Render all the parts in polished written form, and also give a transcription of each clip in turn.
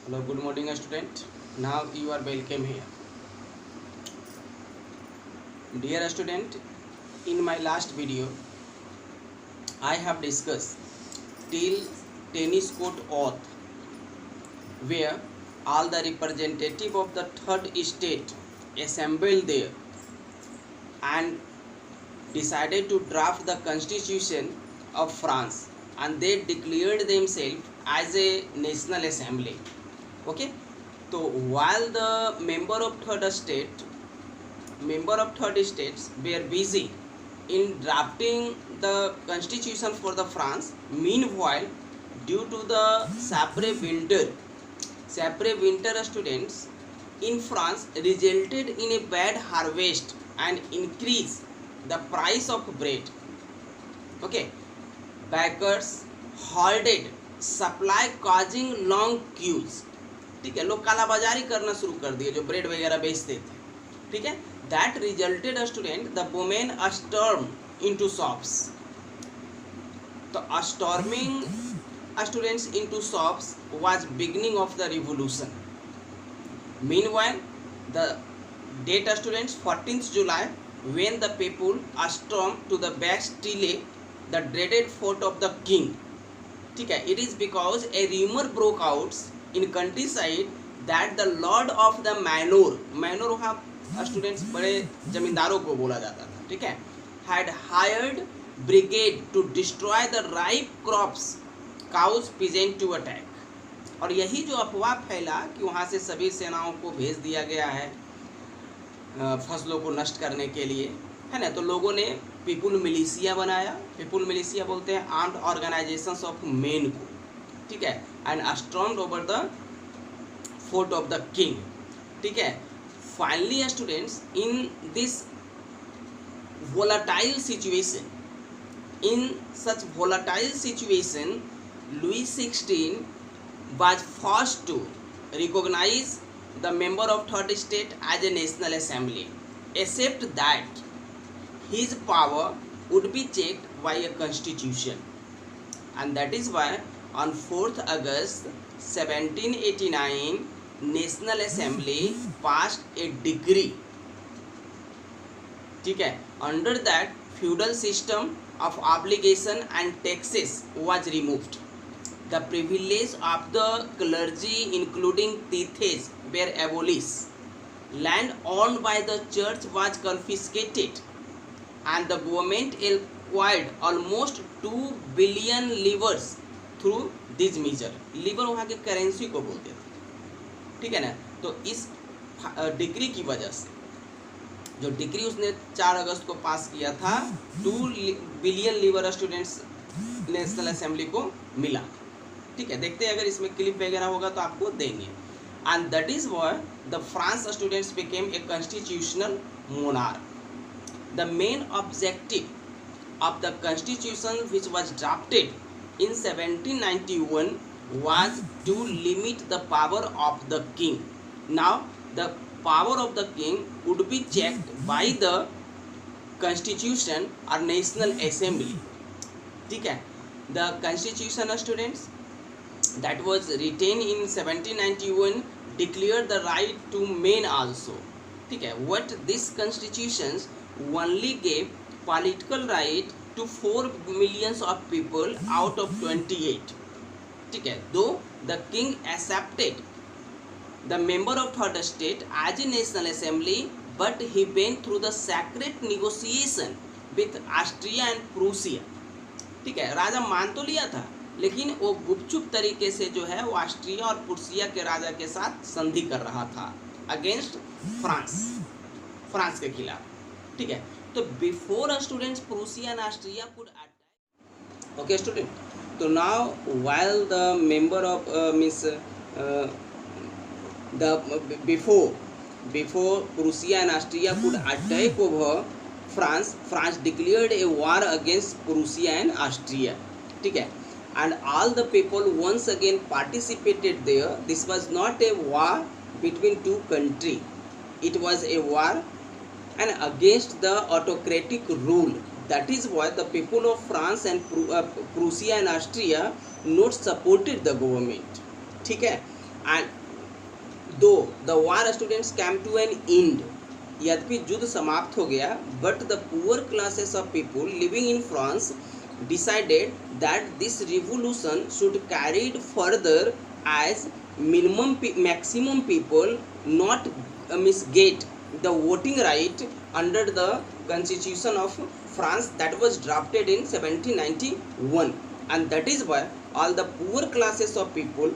Hello, good morning, student. Now you are welcome here. Dear student, in my last video, I have discussed till tennis court oath, where all the representative of the third state assembled there and decided to draft the constitution of France, and they declared themselves as a national assembly. Okay, so while the member of third states were busy in drafting the constitution for the France, meanwhile, due to the sapre winter students in France resulted in a bad harvest and increase the price of bread. Okay, bakers halted supply causing long queues. ठीक है, लोग कालाबाजारी करना शुरू कर दिए जो bread वगैरह बेचते थे. ठीक है, that resulted student the women storm into shops. तो storming students into shops was beginning of the revolution. Meanwhile the date students 14th July when the people stormed to the Bastille, the dreaded fort of the king. ठीक है, it is because a rumor broke out in countryside that the lord of the manor वहाँ students बड़े जमींदारों को बोला जाता था. ठीक है, had hired brigade to destroy the ripe crops, cows, peasant to attack. और यही जो अफवाह फैला कि वहाँ से सभी सेनाओं को भेज दिया गया है फसलों को नष्ट करने के लिए, है ना, तो लोगों ने पीपुल मिलिशिया बनाया. पीपुल मिलिशिया बोलते हैं आर्म्ड ऑर्गेनाइजेशंस ऑफ मेन को. ठीक है, and stormed over the fort of the king. ठीक है, finally students in this volatile situation, in such volatile situation, Louis XVI was forced to recognize the member of third state as a national assembly, except that his power would be checked by a constitution. And that is why on 4th August 1789 National Assembly passed a decree. ठीक है, under that feudal system of obligation and taxes was removed. The privilege of the clergy including tithes were abolished. Land owned by the church was confiscated and the government acquired almost 2 billion livres through this measure. Livre वहाँ के currency को बोलते थे. ठीक है ना, तो इस डिग्री की वजह से जो डिग्री उसने 4 अगस्त को पास किया था 2 billion livre students national assembly को मिला. ठीक है, देखते हैं अगर इसमें क्लिप वगैरह होगा तो आपको देंगे. And that is why the France students became a constitutional monarch. The main objective of the constitution which was drafted in 1791 was to limit the power of the king. Now the power of the king would be checked by the constitution or national assembly. ठीक है, the constitution students that was written in 1791 declared the right to men also. ठीक है, what this constitutions only gave political right to 4 millions of people out of 28. ठीक है, though the king accepted the member of third state as a national assembly, but he went through the secret negotiation with Austria and Prussia. ठीक है, राजा मान तो लिया था लेकिन वो गुपचुप तरीके से जो है वो ऑस्ट्रिया और प्रूसिया के राजा के साथ संधि कर रहा था अगेंस्ट फ्रांस के खिलाफ. ठीक है, तो before students Prussia and Austria could attack. Okay student, so now while the member of before Prussia and Austria could attack over France declared a war against Prussia and Austria. ठीक है, and all the people once again participated there. This was not a war between two countries, it was a war and against the autocratic rule. That is why the people of France and Prussia and Austria not supported the government. ठीक है, and दो the war students came to an end, यद्यपि युद्ध समाप्त हो गया, but the poor classes of people living in France decided that this revolution should carried further as maximum people not get the voting right under the constitution of France that was drafted in 1791, and that is why all the poor classes of people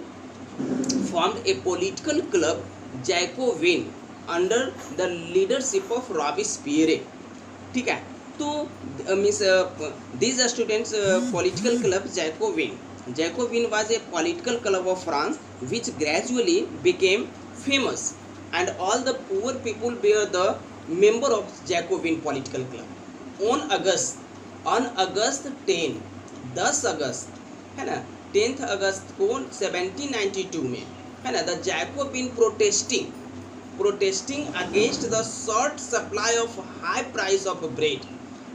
formed a political club Jacobin under the leadership of Robespierre. ठीक है, तो means these students political club Jacobin was a political club of France which gradually became famous, and all the poor people were the member of Jacobin political club. On August 10 अगस्त है ना, 10 अगस्त को 1792 में है ना, the Jacobian protesting against the short supply of high price of bread.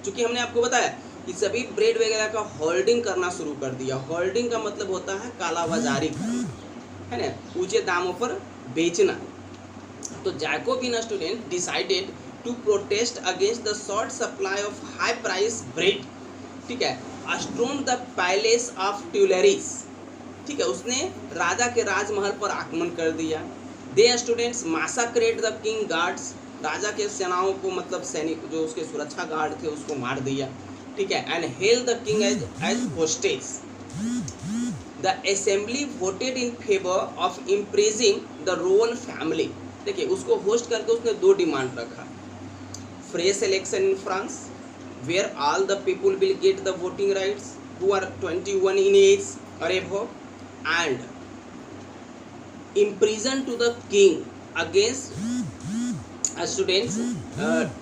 चूँकि हमने आपको बताया कि सभी ब्रेड वगैरह का होल्डिंग करना शुरू कर दिया। होल्डिंग का मतलब होता है कालाबाजारी करना, है ना, ऊंचे दामों पर बेचना। तो Jacobin student decided to protest against the short supply of high price bread. ठीक है, storm the palace of Tuileries. ठीक है, उसने राजा के राजमहल पर आक्रमण कर दिया। दे स्टूडेंट्स मासाक्रेट द किंग गार्ड्स, राजा के सेनाओं को मतलब सैनिक जो उसके सुरक्षा गार्ड थे उसको मार दिया। ठीक है, and held the king as hostage. The assembly voted in favour of imprisoning the royal family. देखिए, उसको होस्ट करके उसने दो डिमांड रखा, fresh election in France where all the people will get the voting rights who are 21 in age और above, and imprison to the king against students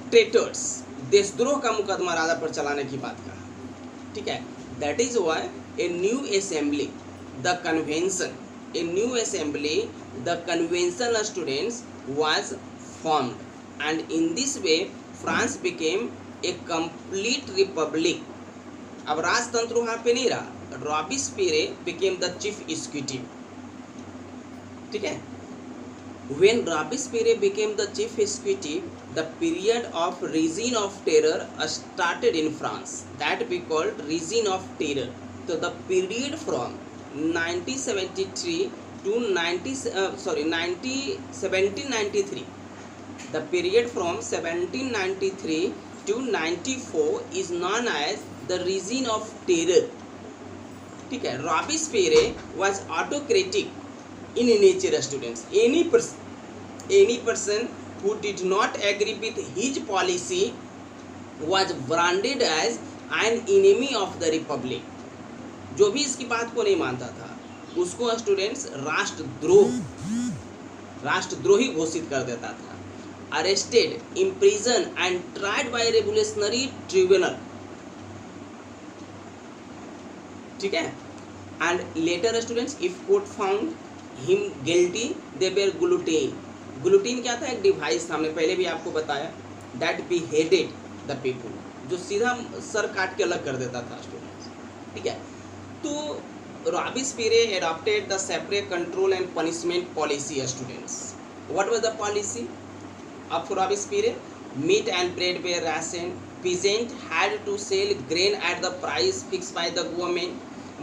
traitors. देशद्रोह का मुकदमा राजा पर चलाने की बात कहा। ठीक है, that is why a new assembly the convention students was formed, and in this way France became a complete republic. अब राजतंत्र वहाँ पे नहीं रहा, Robespierre became the chief executive. ठीक है, when Robespierre became the chief executive, the period of reign of terror started in France, that we called reign of terror. So the period from 1793 to 1793, the period from 1793 to 94 is known as the reign of terror. ठीक है, Robespierre was autocratic in nature students. Any person who did not agree with his policy was branded as an enemy of the republic. जो भी इसकी बात को नहीं मानता था उसको स्टूडेंट्स राष्ट्रद्रोही घोषित कर देता था। Arrested, imprison and tried by revolutionary tribunal. ठीक है, and later students if court found him guilty they were guillotine. Guillotine क्या था? एक डिवाइस था, हमने पहले भी आपको बताया, दैट बिहेडेड द पीपल, जो सीधा सर काट के अलग कर देता था स्टूडेंट्स। ठीक है, तो Robespierre adopted the separate control and punishment policy students. What was the policy of Robespierre? Meat and bread were ration, peasant had to sell grain at the price fixed by the government.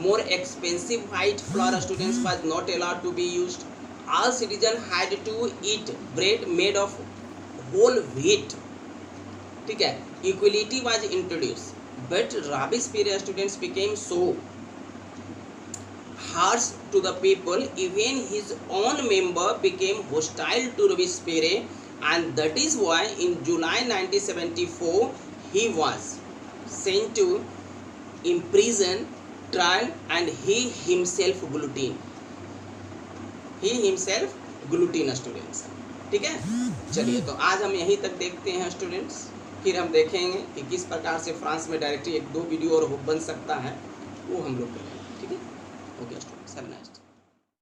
More expensive white flour students was not allowed to be used. All citizens had to eat bread made of whole wheat. ठीक है, equality was introduced, but Robespierre students became so harsh to the people, even his own member became hostile to Robespierre, and that is why in July 1974 he was sent to imprison, trial, and he himself guillotined students. ठीक है, चलिए तो आज हम यहीं तक देखते हैं स्टूडेंट्स, फिर हम देखेंगे कि किस प्रकार से फ्रांस में डायरेक्टली एक दो वीडियो और बन सकता है, वो हम लोग करेंगे।